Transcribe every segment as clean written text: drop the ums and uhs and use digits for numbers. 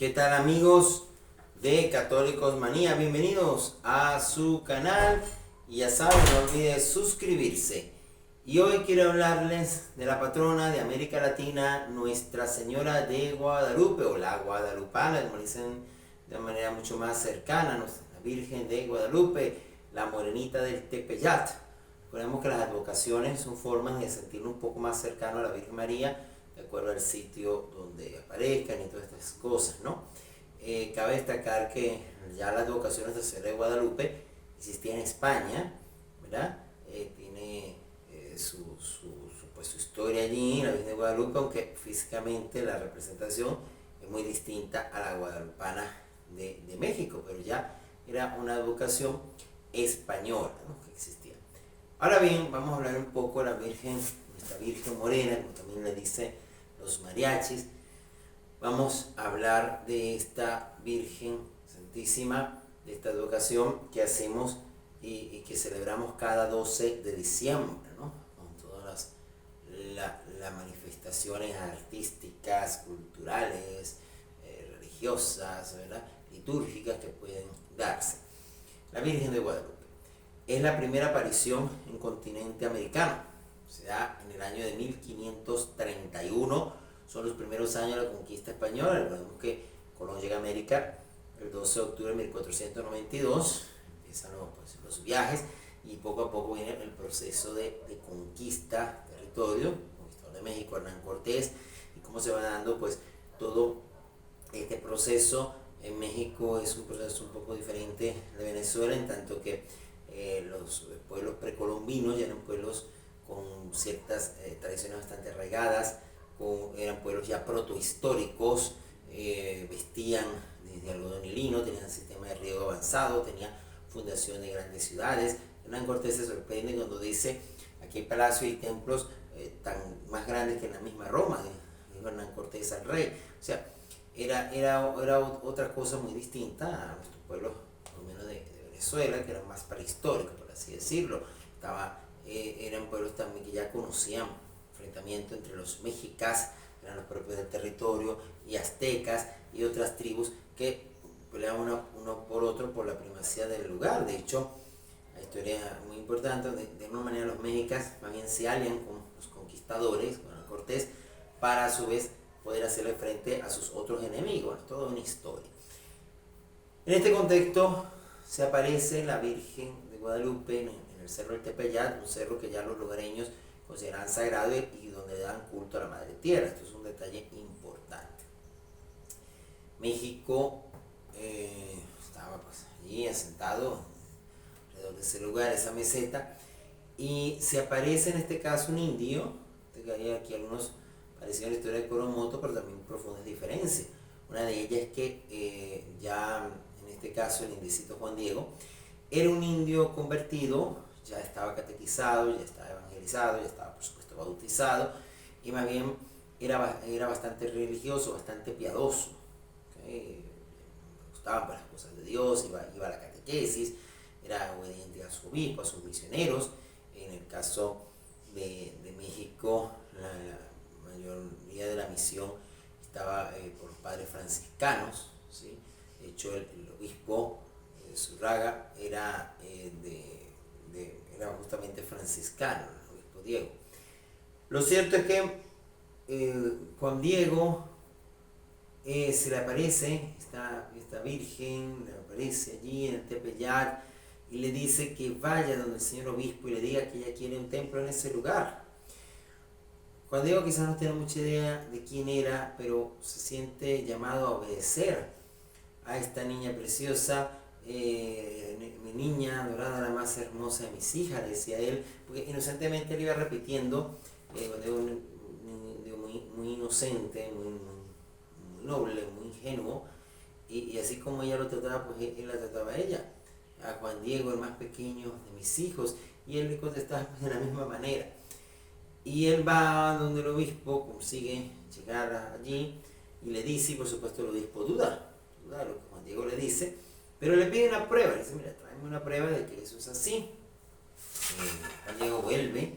¿Qué tal amigos de Católicos Manía? Bienvenidos a su canal y ya saben, no olviden suscribirse. Y hoy quiero hablarles de la patrona de América Latina, Nuestra Señora de Guadalupe, o la Guadalupana, como dicen de manera mucho más cercana, la Virgen de Guadalupe, la Morenita del Tepeyat. Recordemos que las advocaciones son formas de sentirnos un poco más cercano a la Virgen María, de acuerdo al sitio donde aparezcan y todas estas cosas, ¿no? Cabe destacar que ya las advocaciones de Señora de Guadalupe existían en España, ¿verdad? Tiene su historia allí, la Virgen de Guadalupe, aunque físicamente la representación es muy distinta a la guadalupana de México, pero ya era una advocación española, ¿no?, que existía. Ahora bien, vamos a hablar un poco de la Virgen, nuestra Virgen Morena, como también le dicen los mariachis. Vamos a hablar de esta Virgen Santísima, de esta advocación que hacemos y que celebramos cada 12 de diciembre, ¿no? Con todas las manifestaciones artísticas, culturales, religiosas, ¿verdad?, litúrgicas que pueden darse. La Virgen de Guadalupe es la primera aparición en continente americano. Se da en el año de 1531. Son los primeros años de la conquista española. Recordemos que Colón llega a América el 12 de octubre de 1492. Empiezan los viajes y poco a poco viene el proceso de conquista de territorio. Conquistador de México, Hernán Cortés, y cómo se va dando pues todo este proceso. En México es un proceso un poco diferente de Venezuela, en tanto que los pueblos precolombinos ya eran pueblos con ciertas tradiciones bastante arraigadas, eran pueblos ya protohistóricos, vestían de algodón y lino, tenían sistema de riego avanzado, tenían fundación de grandes ciudades. Hernán Cortés se sorprende cuando dice: aquí hay palacios y templos tan más grandes que en la misma Roma, dijo Hernán Cortés al rey. O sea, era otra cosa muy distinta a nuestros pueblos, por lo menos de Venezuela, que eran más prehistóricos, por así decirlo. Eran pueblos también que ya conocían enfrentamiento entre los mexicas, que eran los propios del territorio, y aztecas y otras tribus que peleaban uno por otro por la primacía del lugar. De hecho, la historia muy importante, de una manera los mexicas más bien se alian con los conquistadores, con el Cortés, para a su vez poder hacerle frente a sus otros enemigos. Es toda una historia. En este contexto se aparece la Virgen de Guadalupe en el cerro del Tepeyat, un cerro que ya los lugareños consideran sagrado y donde dan culto a la Madre Tierra. Esto es un detalle importante. México estaba pues allí asentado alrededor de ese lugar, esa meseta, y se aparece en este caso un indio. Hay aquí algunos parecidos a la historia de Coromoto, pero también profundas diferencias. Una de ellas es que ya en este caso el indicito Juan Diego era un indio convertido, ya estaba catequizado, ya estaba evangelizado, ya estaba por supuesto bautizado, y más bien era bastante religioso, bastante piadoso, ¿okay? Le gustaban las cosas de Dios, iba a la catequesis, era obediente a su obispo, a sus misioneros. En el caso de México, la mayoría de la misión estaba por padres franciscanos, ¿sí? De hecho el obispo Zurraga era justamente franciscano, el obispo Diego. Lo cierto es que Juan Diego se le aparece esta Virgen, le aparece allí en el Tepeyat y le dice que vaya donde el señor obispo y le diga que ella quiere un templo en ese lugar. Juan Diego quizás no tiene mucha idea de quién era, pero se siente llamado a obedecer a esta niña preciosa. Mi niña dorada, la más hermosa de mis hijas, decía él, porque inocentemente él iba repitiendo, muy inocente, muy noble, muy ingenuo, y así como ella lo trataba, pues él la trataba a ella, a Juan Diego, el más pequeño de mis hijos, y él le contestaba de la misma manera. Y él va donde el obispo, consigue llegar allí y le dice, y por supuesto el obispo duda de lo que Juan Diego le dice, pero le pide una prueba. Le dice: mira, tráeme una prueba de que eso es así. Juan Diego vuelve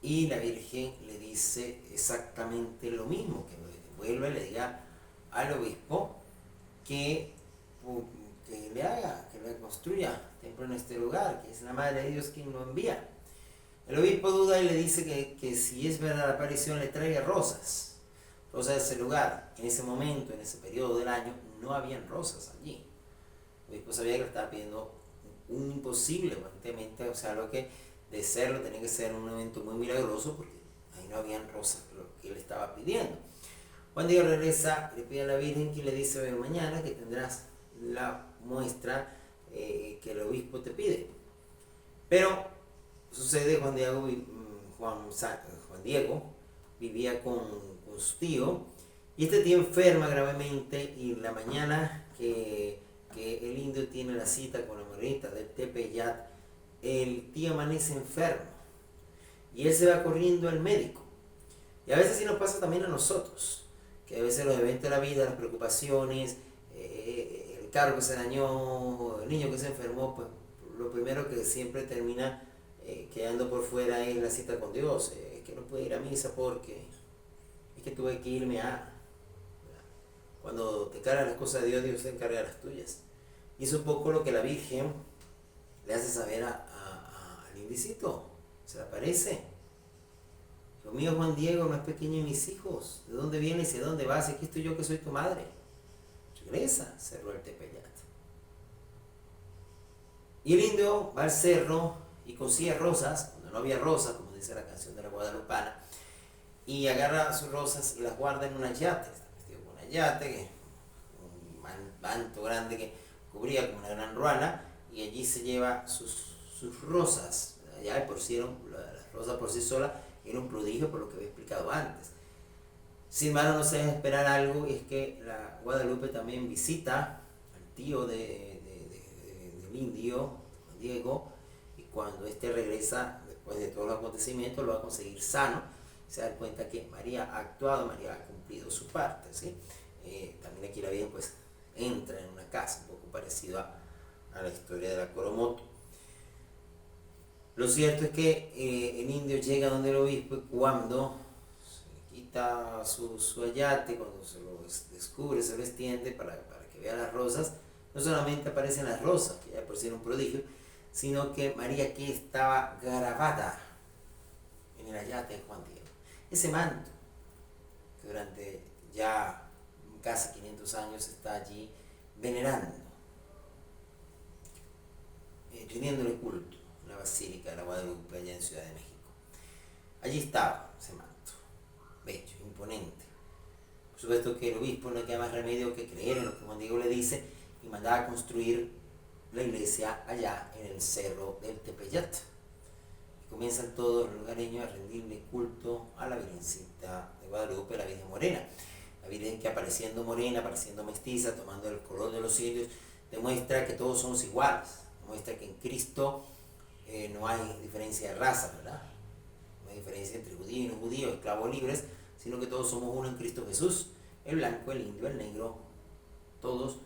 y la Virgen le dice exactamente lo mismo, que vuelva y le diga al obispo que, que le haga, que le construya templo en este lugar, que es la Madre de Dios quien lo envía. El obispo duda y le dice que si es verdad la aparición le traiga rosas de ese lugar. En ese momento, en ese periodo del año, no habían rosas allí. El obispo sabía que le estaba pidiendo un imposible, aparentemente, o sea, lo que de serlo tenía que ser un evento muy milagroso porque ahí no habían rosas, lo que él estaba pidiendo. Juan Diego regresa y le pide a la Virgen que le dice mañana que tendrás la muestra que el obispo te pide. Pero sucede, Juan Diego vivía con su tío y este tío enferma gravemente y la mañana que el indio tiene la cita con la morenita del Tepeyat, el tío amanece enfermo y él se va corriendo al médico. Y a veces sí nos pasa también a nosotros, que a veces los eventos de la vida, las preocupaciones, el carro que se dañó, el niño que se enfermó, pues lo primero que siempre termina quedando por fuera es la cita con Dios. Es que no pude ir a misa porque es que tuve que irme a... Cuando te cargan las cosas de Dios, Dios se encarga de las tuyas. Y es un poco lo que la Virgen le hace saber al indicito. Se le aparece. Lo mío, Juan Diego, no es pequeño en mis hijos. ¿De dónde vienes y de dónde vas? Aquí estoy yo que soy tu madre. Regresa, cerró el Tepeyat. Y el indio va al cerro y consigue rosas, cuando no había rosas, como dice la canción de la Guadalupana, y agarra sus rosas y las guarda en una yate. Está vestido con una yate, un manto grande que cubría como una gran ruana, y allí se lleva sus rosas. Ya por sí las rosas por sí solas era un prodigio por lo que había explicado antes. Sin embargo, no se debe esperar algo, y es que la Guadalupe también visita al tío del indio, Juan Diego, y cuando éste regresa, después de todos los acontecimientos, lo va a conseguir sano. Se da cuenta que María ha actuado, María ha cumplido su parte, ¿sí? También aquí la Virgen pues entra en una casa, un poco parecido a la historia de la Coromoto. Lo cierto es que el indio llega donde el obispo y cuando se quita su ayate, cuando se lo descubre, se lo extiende para que vea las rosas, no solamente aparecen las rosas, que ya por sí era un prodigio, sino que María que estaba grabada en el ayate de Juan Diego. Ese manto, que durante ya casi 500 años está allí venerando, rindiéndole culto en la Basílica de la Guadalupe, allá en Ciudad de México. Allí estaba ese manto, bello, imponente. Por supuesto que el obispo no queda más remedio que creer en lo que Juan Diego le dice y mandaba a construir la iglesia allá en el cerro del Tepeyat. Y comienzan todos los lugareños a rendirle culto a la Virgencita de Guadalupe, la Virgen Morena. La Virgen que apareciendo morena, apareciendo mestiza, tomando el color de los indios, demuestra que todos somos iguales, demuestra que en Cristo no hay diferencia de raza, ¿verdad? No hay diferencia entre judíos y no judíos, esclavos libres, sino que todos somos uno en Cristo Jesús. El blanco, el indio, el negro, todos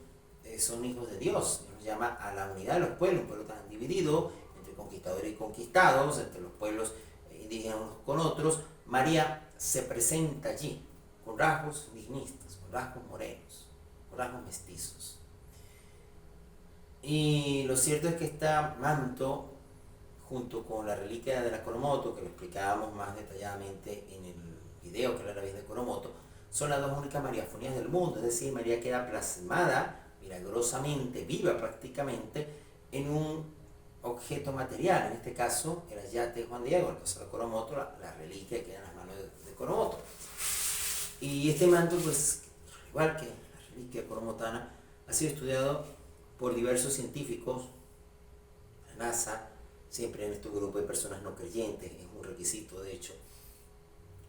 son hijos de Dios. Nos llama a la unidad de los pueblos, un pueblo tan dividido entre conquistadores y conquistados, entre los pueblos indígenas unos con otros. María se presenta allí con rasgos dignistas, con rasgos morenos, con rasgos mestizos. Y lo cierto es que este manto, junto con la reliquia de la Coromoto, que lo explicábamos más detalladamente en el video que era la Virgen de Coromoto, son las dos únicas mariafonías del mundo. Es decir, María queda plasmada milagrosamente, viva prácticamente, en un objeto material, en este caso el ayate de Juan Diego, en el caso de la Coromoto, la reliquia que queda en las manos de Coromoto. Y este manto, pues, igual que la reliquia coromotana, ha sido estudiado por diversos científicos, la NASA, siempre en estos grupos de personas no creyentes, es un requisito de hecho,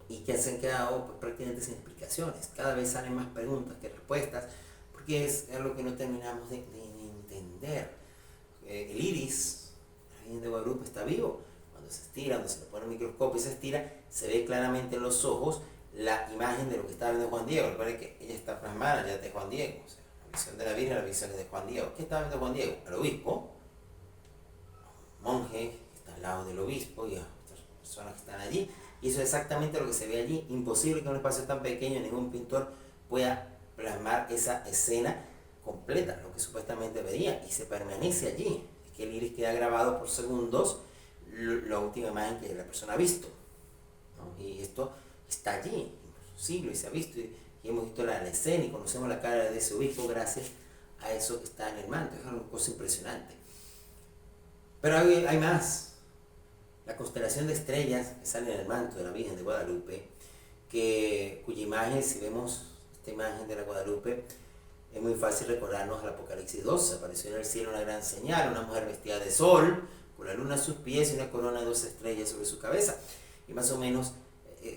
y que se han quedado pues, prácticamente sin explicaciones. Cada vez salen más preguntas que respuestas, porque es algo que no terminamos de entender. El iris, la Virgen de Guadalupe, está vivo. Cuando se estira, cuando se le pone el microscopio y se estira, se ve claramente en los ojos la imagen de lo que está viendo Juan Diego. Recuerden que ella está plasmada ya de Juan Diego, o sea, la visión de la Virgen, la visión de Juan Diego. ¿Qué está viendo Juan Diego? Al obispo, monje que está al lado del obispo y a otras personas que están allí, y eso es exactamente lo que se ve allí. Imposible que en un espacio tan pequeño ningún pintor pueda plasmar esa escena completa lo que supuestamente veía y se permanece allí. Es que el iris queda grabado por segundos la última imagen que la persona ha visto, ¿no? Y esto está allí por siglos y se ha visto y hemos visto la escena y conocemos la cara de ese obispo gracias a eso que está en el manto. Es una cosa impresionante. Pero hay más. La constelación de estrellas que sale en el manto de la Virgen de Guadalupe, cuya imagen, si vemos esta imagen de la Guadalupe, es muy fácil recordarnos al Apocalipsis 12. Apareció en el cielo una gran señal, una mujer vestida de sol, con la luna a sus pies y una corona de 12 estrellas sobre su cabeza. Y más o menos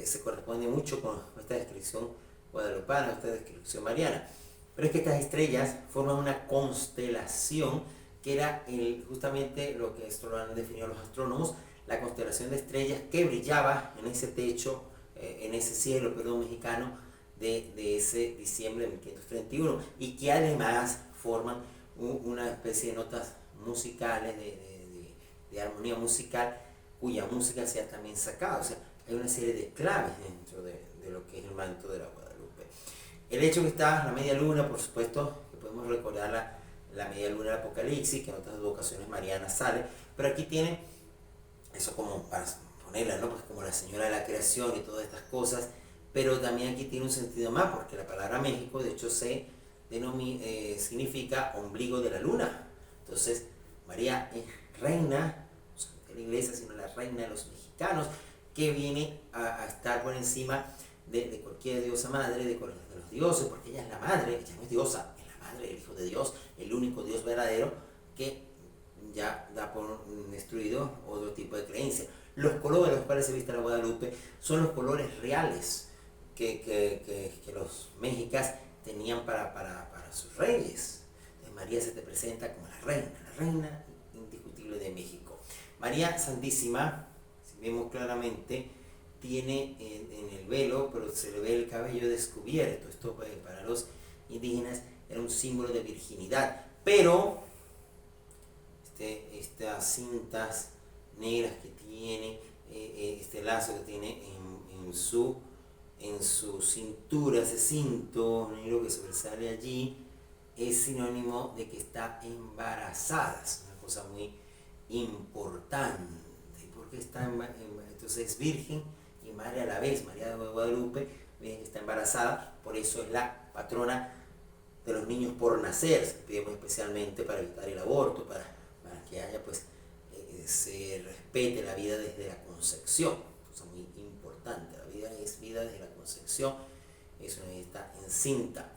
se corresponde mucho con esta descripción guadalupana, esta descripción mariana. Pero es que estas estrellas forman una constelación que era justamente lo que esto lo han definido los astrónomos, la constelación de estrellas que brillaba en ese techo, en ese cielo, mexicano, de ese diciembre de 1531, y que además forman una especie de notas musicales, de armonía musical, cuya música se ha también sacado. O sea, hay una serie de claves dentro de lo que es el manto de la Guadalupe. El hecho que está la media luna, por supuesto, que podemos recordar la media luna del Apocalipsis, que en otras vocaciones marianas sale, pero aquí tiene eso como para ponerla, ¿no? Pues como la señora de la creación y todas estas cosas, pero también aquí tiene un sentido más, porque la palabra México, de hecho, significa ombligo de la luna. Entonces, María es reina, no solamente de la iglesia, sino la reina de los mexicanos, que viene a estar por encima de cualquier diosa madre, de los dioses, porque ella es la madre, ella no es diosa, es la madre del Hijo de Dios, el único Dios verdadero, que ya da por destruido otro tipo de creencia. Los colores de los cuales se viste la Guadalupe son los colores reales que los mexicas tenían para sus reyes. Entonces María se te presenta como la reina indiscutible de México. María Santísima, si vemos claramente, tiene en el velo, pero se le ve el cabello descubierto. Esto para los indígenas era un símbolo de virginidad, pero estas cintas negras que tiene, este lazo que tiene en su cintura, ese cinto negro que sobresale allí, es sinónimo de que está embarazada. Es una cosa muy importante. ¿Por qué está entonces es virgen y madre a la vez? María de Guadalupe está embarazada, por eso es la patrona de los niños por nacer. Se pide muy especialmente para evitar el aborto, para que haya, pues, se respete la vida desde la concepción. Cosa muy importante. La vida es vida desde la concepción. Eso está encinta.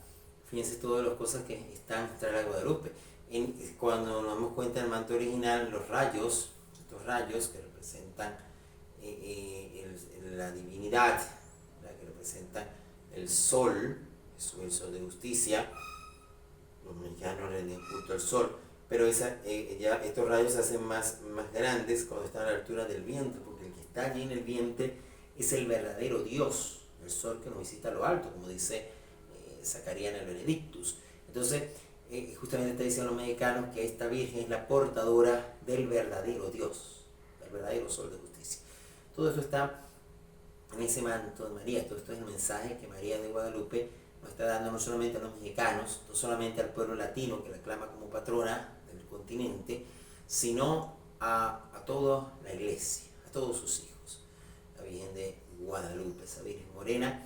Fíjense todas las cosas que están tras la Guadalupe. Cuando nos damos cuenta del manto original, los rayos, estos rayos que representan la divinidad, que representan el sol, el sol de justicia. Los mexicanos le den culto al sol, pero ya estos rayos se hacen más grandes cuando están a la altura del vientre, porque el que está allí en el vientre es el verdadero Dios, el sol que nos visita a lo alto, como dice Zacarías en el Benedictus. Entonces, justamente está diciendo los mexicanos que esta Virgen es la portadora del verdadero Dios, del verdadero sol de justicia. Todo esto está en ese manto de María. Todo esto es el mensaje que María de Guadalupe nos está dando no solamente a los mexicanos, no solamente al pueblo latino que la aclama como patrona del continente, sino a toda la iglesia, a todos sus hijos. La Virgen de Guadalupe, esa Virgen morena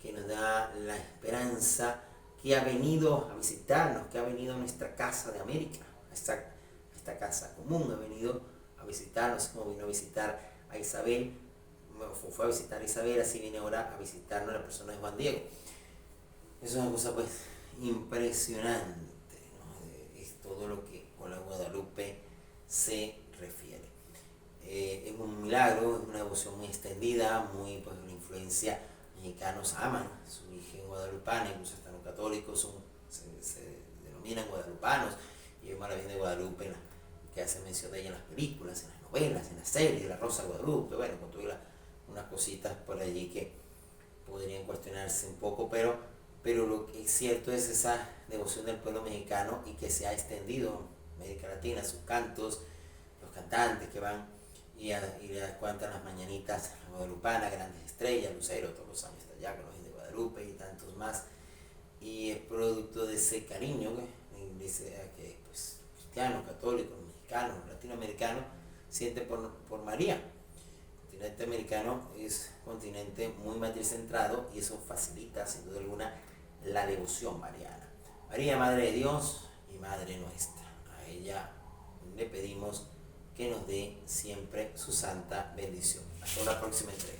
que nos da la esperanza, que ha venido a visitarnos, que ha venido a nuestra casa de América, a esta casa común, ha venido a visitarnos, como vino a visitar a Isabel, fue a visitar a Isabel, así viene ahora a visitarnos la persona de Juan Diego. Es una cosa, pues, impresionante, ¿no? Es todo lo que con la Guadalupe se refiere. Es un milagro, es una devoción muy extendida, pues, una influencia. Mexicanos aman a su Virgen guadalupana, incluso hasta los católicos se denominan guadalupanos, y vemos a la Virgen de Guadalupe que hace mención de ella en las películas, en las novelas, en las series, de la Rosa de Guadalupe, bueno, con todas unas cositas por allí que podrían cuestionarse un poco, pero lo que es cierto es esa devoción del pueblo mexicano y que se ha extendido en América Latina, sus cantos, los cantantes que van y le cuentan las mañanitas, la guadalupana, Grandes Estrellas, Lucero, todos los años está allá con los de Guadalupe y tantos más, y es producto de ese cariño sea que pues, cristianos, católicos, mexicanos, latinoamericanos, sienten por María. El continente americano es un continente muy matricentrado y eso facilita, sin duda alguna, la devoción mariana. María, Madre de Dios y Madre nuestra. A ella le pedimos que nos dé siempre su santa bendición. Hasta la próxima entrega.